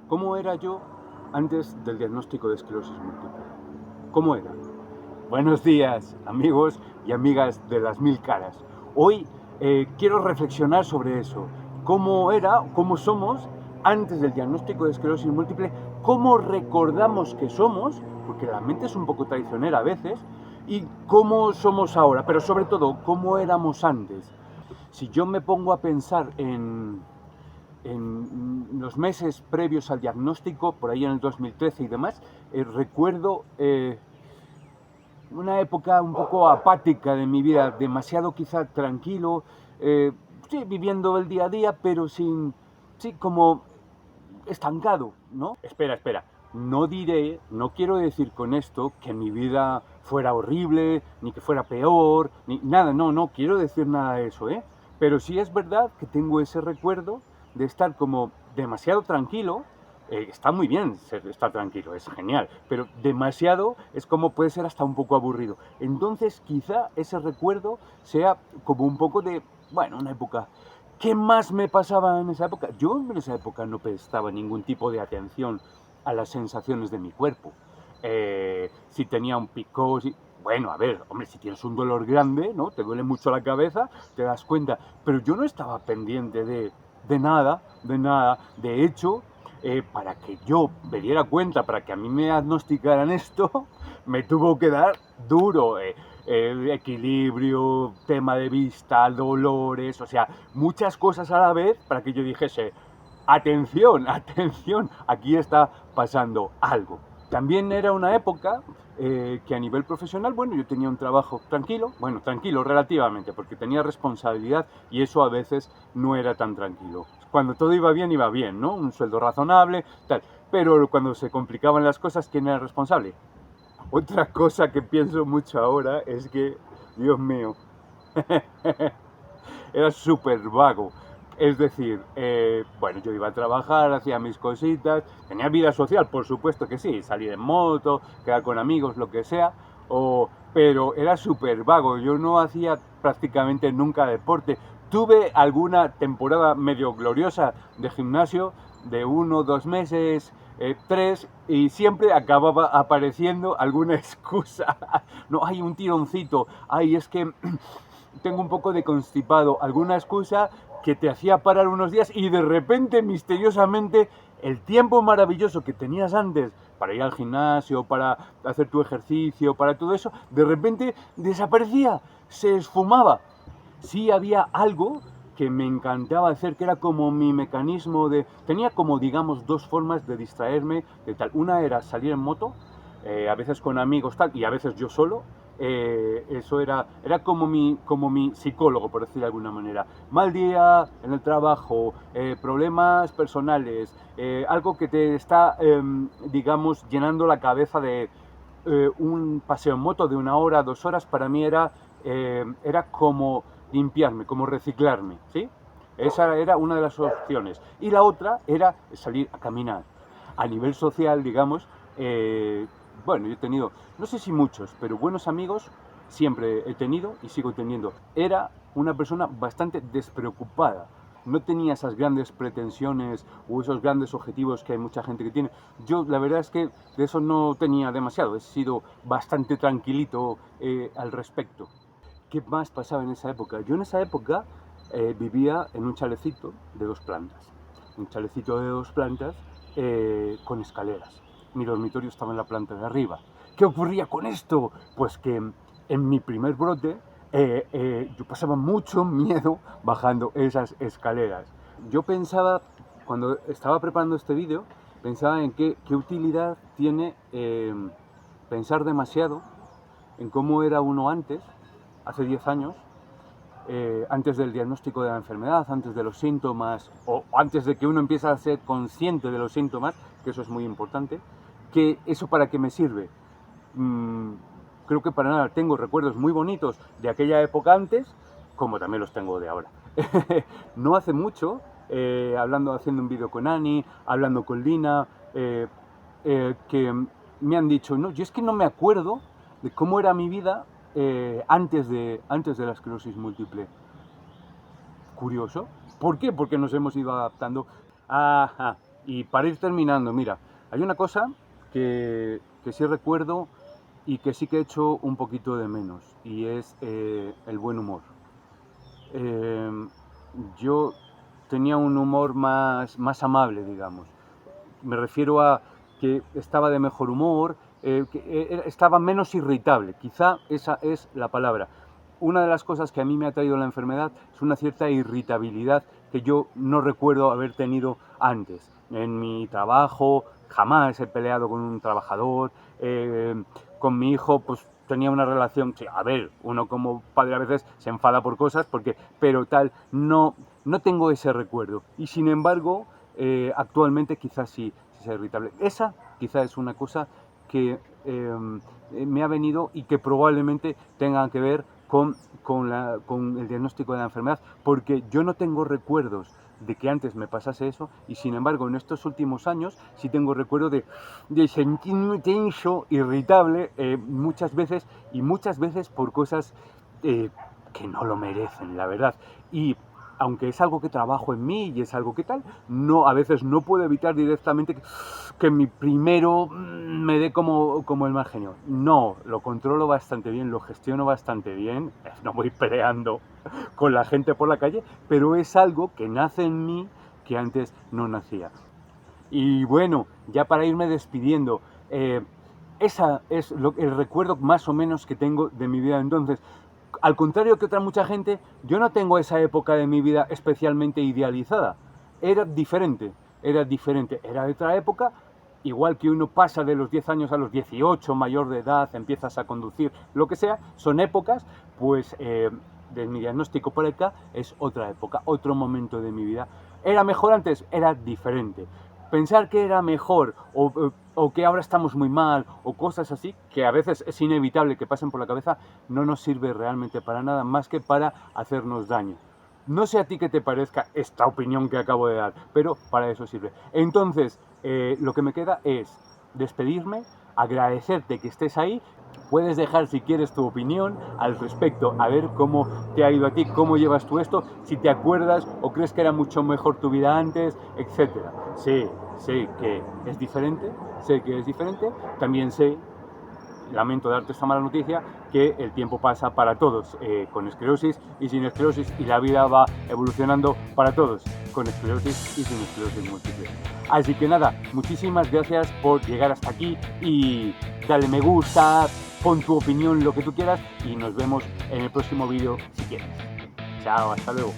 ¿Cómo era yo antes del diagnóstico de esclerosis múltiple? ¿Cómo era? Buenos días, amigos y amigas de las mil caras. Hoy quiero reflexionar sobre eso. ¿Cómo era, cómo somos antes del diagnóstico de esclerosis múltiple? ¿Cómo recordamos que somos? Porque la mente es un poco traicionera a veces. ¿Y cómo somos ahora? Pero sobre todo, ¿cómo éramos antes? Si yo me pongo a pensar en los meses previos al diagnóstico, por ahí en el 2013 y demás, recuerdo una época un poco apática de mi vida, demasiado quizá tranquilo, sí, viviendo el día a día, pero sin, sí, como estancado, ¿no? Espera, no quiero decir con esto que mi vida fuera horrible, ni que fuera peor, ni nada, no quiero decir nada de eso, ¿eh? Pero sí es verdad que tengo ese recuerdo de estar como demasiado tranquilo. Está muy bien estar tranquilo, es genial, pero demasiado es como puede ser hasta un poco aburrido. Entonces quizá ese recuerdo sea como un poco de, bueno, una época. ¿Qué más me pasaba en esa época? Yo en esa época no prestaba ningún tipo de atención a las sensaciones de mi cuerpo. Si tenía un picor, bueno, a ver, hombre, si tienes un dolor grande, ¿no? Te duele mucho la cabeza, te das cuenta. Pero yo no estaba pendiente de nada, de nada. De hecho, para que yo me diera cuenta, para que a mí me diagnosticaran esto, me tuvo que dar duro. Equilibrio, tema de vista, dolores, o sea, muchas cosas a la vez para que yo dijese, atención, atención, aquí está pasando algo. También era una época que a nivel profesional, bueno, yo tenía un trabajo tranquilo, bueno, tranquilo relativamente, porque tenía responsabilidad y eso a veces no era tan tranquilo. Cuando todo iba bien, ¿no? Un sueldo razonable, tal. Pero cuando se complicaban las cosas, ¿quién era el responsable? Otra cosa que pienso mucho ahora es que, Dios mío, era súper vago. Es decir, bueno, yo iba a trabajar, hacía mis cositas, tenía vida social, por supuesto que sí, salir en moto, quedar con amigos, lo que sea, pero era súper vago, yo no hacía prácticamente nunca deporte. Tuve alguna temporada medio gloriosa de gimnasio, de 1 o 2 meses, 3, y siempre acababa apareciendo alguna excusa. No, hay un tironcito, ay, es que tengo un poco de constipado, alguna excusa que te hacía parar unos días y de repente, misteriosamente, el tiempo maravilloso que tenías antes para ir al gimnasio, para hacer tu ejercicio, para todo eso, de repente desaparecía, se esfumaba. Sí había algo que me encantaba hacer, que era como mi mecanismo de... Tenía como, digamos, dos formas de distraerme de tal. Una era salir en moto, a veces con amigos tal, y a veces yo solo. Eso era como mi psicólogo, por decir de alguna manera. Mal día en el trabajo, problemas personales, algo que te está, digamos, llenando la cabeza de un paseo en moto de 1 hora, 2 horas, para mí era como limpiarme, como reciclarme, ¿sí? Esa era una de las opciones. Y la otra era salir a caminar. A nivel social, digamos, bueno, yo he tenido, no sé si muchos, pero buenos amigos siempre he tenido y sigo teniendo. Era una persona bastante despreocupada. No tenía esas grandes pretensiones o esos grandes objetivos que hay mucha gente que tiene. Yo la verdad es que de eso no tenía demasiado. He sido bastante tranquilito al respecto. ¿Qué más pasaba en esa época? Yo en esa época vivía en un chalecito de 2 plantas. Un chalecito de 2 plantas con escaleras. Mi dormitorio estaba en la planta de arriba. ¿Qué ocurría con esto? Pues que en mi primer brote yo pasaba mucho miedo bajando esas escaleras. Yo pensaba, cuando estaba preparando este vídeo, pensaba en qué utilidad tiene pensar demasiado en cómo era uno antes, hace 10 años, antes del diagnóstico de la enfermedad, antes de los síntomas, o antes de que uno empiece a ser consciente de los síntomas, que eso es muy importante, que eso para qué me sirve. Mm, Creo que para nada. Tengo recuerdos muy bonitos de aquella época antes, como también los tengo de ahora. No hace mucho, haciendo un vídeo con Ani, hablando con Lina, que me han dicho, no, yo es que no me acuerdo de cómo era mi vida antes de la esclerosis múltiple. Curioso. ¿Por qué? Porque nos hemos ido adaptando. Ajá. Y para ir terminando, mira, hay una cosa que sí recuerdo y que sí que he hecho un poquito de menos, y es el buen humor. Eh, yo tenía un humor más amable, digamos. Me refiero a que estaba de mejor humor, estaba menos irritable, quizá esa es la palabra. Una de las cosas que a mí me ha traído la enfermedad es una cierta irritabilidad que yo no recuerdo haber tenido antes. En mi trabajo jamás he peleado con un trabajador, con mi hijo pues tenía una relación que, a ver, uno como padre a veces se enfada por cosas, pero tal, no tengo ese recuerdo. Y sin embargo, actualmente quizás sí sea irritable. Esa quizás es una cosa que me ha venido y que probablemente tenga que ver con el diagnóstico de la enfermedad, porque yo no tengo recuerdos de que antes me pasase eso, y sin embargo en estos últimos años sí tengo recuerdo de sentirme tenso, irritable, muchas veces por cosas que no lo merecen, la verdad. Y aunque es algo que trabajo en mí y es algo que tal, a veces no puedo evitar directamente que mi primero me dé como el mal genio. No, lo controlo bastante bien, lo gestiono bastante bien, no voy peleando con la gente por la calle, pero es algo que nace en mí que antes no nacía. Y bueno, ya para irme despidiendo, esa es el recuerdo más o menos que tengo de mi vida entonces. Al contrario que otra mucha gente, yo no tengo esa época de mi vida especialmente idealizada. Era diferente, era de otra época, igual que uno pasa de los 10 años a los 18, mayor de edad, empiezas a conducir, lo que sea, son épocas, pues de mi diagnóstico por acá es otra época, otro momento de mi vida. ¿Era mejor antes? Era diferente. Pensar que era mejor o que ahora estamos muy mal o cosas así, que a veces es inevitable que pasen por la cabeza, no nos sirve realmente para nada más que para hacernos daño. No sé a ti qué te parezca esta opinión que acabo de dar, pero para eso sirve. Entonces, lo que me queda es despedirme, agradecerte que estés ahí. Puedes dejar si quieres tu opinión al respecto, a ver cómo te ha ido a ti, cómo llevas tú esto, si te acuerdas o crees que era mucho mejor tu vida antes, etc. Sé que es diferente, también sé, lamento darte esta mala noticia, que el tiempo pasa para todos, con esclerosis y sin esclerosis, y la vida va evolucionando para todos, con esclerosis y sin esclerosis múltiple. Así que nada, muchísimas gracias por llegar hasta aquí y dale me gusta, pon tu opinión, lo que tú quieras, y nos vemos en el próximo vídeo si quieres. Chao, hasta luego.